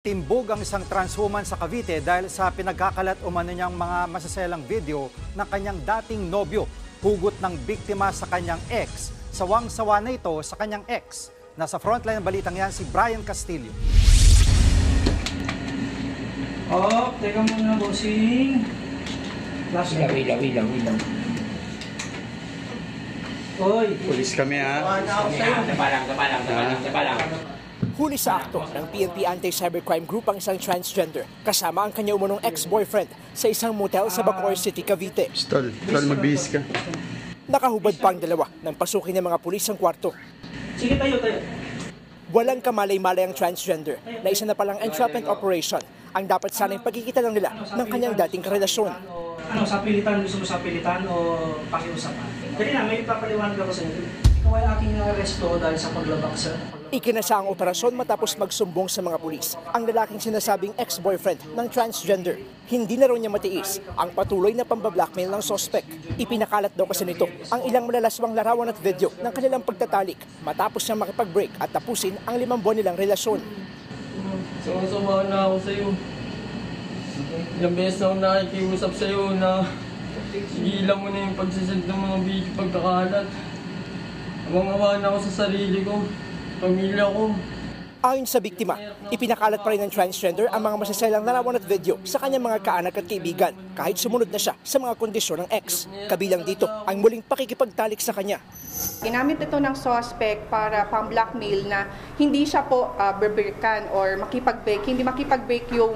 Timbog ang isang trans woman sa Cavite dahil sa pinagkakalat umano niyang mga masaselang video ng kanyang dating nobyo. Hugot ng biktima sa kanyang ex. Sawang-sawa na ito sa kanyang ex. Nasa frontline ng balitang yan si Brian Castillo. Oh, teka muna, bossing. Last Ilaw. Oy, Pulis kami ha. Kapalang. Huli sa akto ng PNP Anti-Cybercrime Group ang isang transgender kasama ang kanya umunong ex-boyfriend sa isang motel sa Bacoor City, Cavite. Tol, magbihis ka. Nakahubad pa ang dalawa nang pasukin ng mga pulis ang kwarto. sige tayo. Walang kamalay-malay ang transgender na isa na palang entrapment operation ang dapat sanang pagkikita lang nila ng kanyang dating karelasyon. Ano, sa pilitan, gusto mo sa pilitan o pakiusapan? Dali na, may papaliwanag ako sa inyo. Ikaw ay aking aresto dahil sa paglabak sa... Ikinasa ang operasyon matapos magsumbong sa mga pulis ang lalaking sinasabing ex-boyfriend ng transgender. Hindi na raw niya matiis ang patuloy na pambablackmail ng suspect. Ipinakalat daw kasi nito ang ilang malalaswang larawan at video ng kanilang pagtatalik matapos niya makipag-break at tapusin ang 5 buwan nilang relasyon. Sama na ako sa'yo. Ilang beses na ako nakikiusap sa'yo na sigilan mo na yung pagsasend ng mga video pagkakalat. Awa na ako sa sarili ko, pamilya ko. Ayon sa biktima, ipinakalat pa rin ng transgender ang mga masaselang larawan at video sa kanyang mga kaanak at kaibigan kahit sumunod na siya sa mga kondisyon ng ex. Kabilang dito ang muling pakikipagtalik sa kanya. Ginamit ito ng suspect para pang-blackmail na hindi siya po berbreakan or hindi makipag-break yung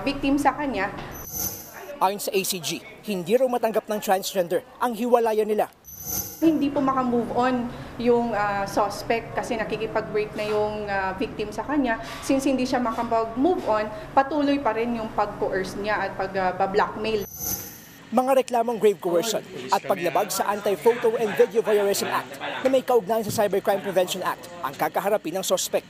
victim sa kanya. Ayon sa ACG, hindi raw matanggap ng transgender ang hiwalayan nila. Hindi po makamove on yung suspect kasi nakikipag-break na yung victim sa kanya. Since hindi siya makamove on, patuloy pa rin yung pag-coerce niya at pag-blackmail. Mga reklamong grave coercion at paglabag sa Anti-Photo and Video Voyeurism Act na may kaugnayan sa Cybercrime Prevention Act ang kakaharapin ng suspect.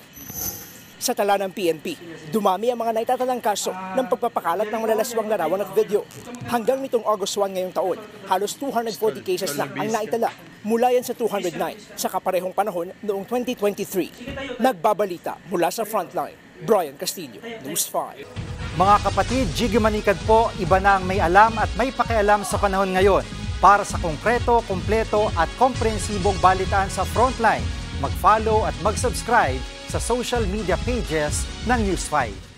Sa tala ng PNP, dumami ang mga naitatalang kaso ng pagpapakalat ng malalaswang larawan at video. Hanggang nitong August 1 ngayong taon, halos 240 cases na ang naitala mula yan sa 209 sa kaparehong panahon noong 2023. Nagbabalita mula sa Frontline, Brian Castillo, News 5. Mga kapatid, Jiggy Manikad po, iba na ang may alam at may pakialam sa panahon ngayon. Para sa konkreto, kumpleto at komprehensibong balitaan sa Frontline, mag-follow at mag-subscribe sa social media pages ng News 5.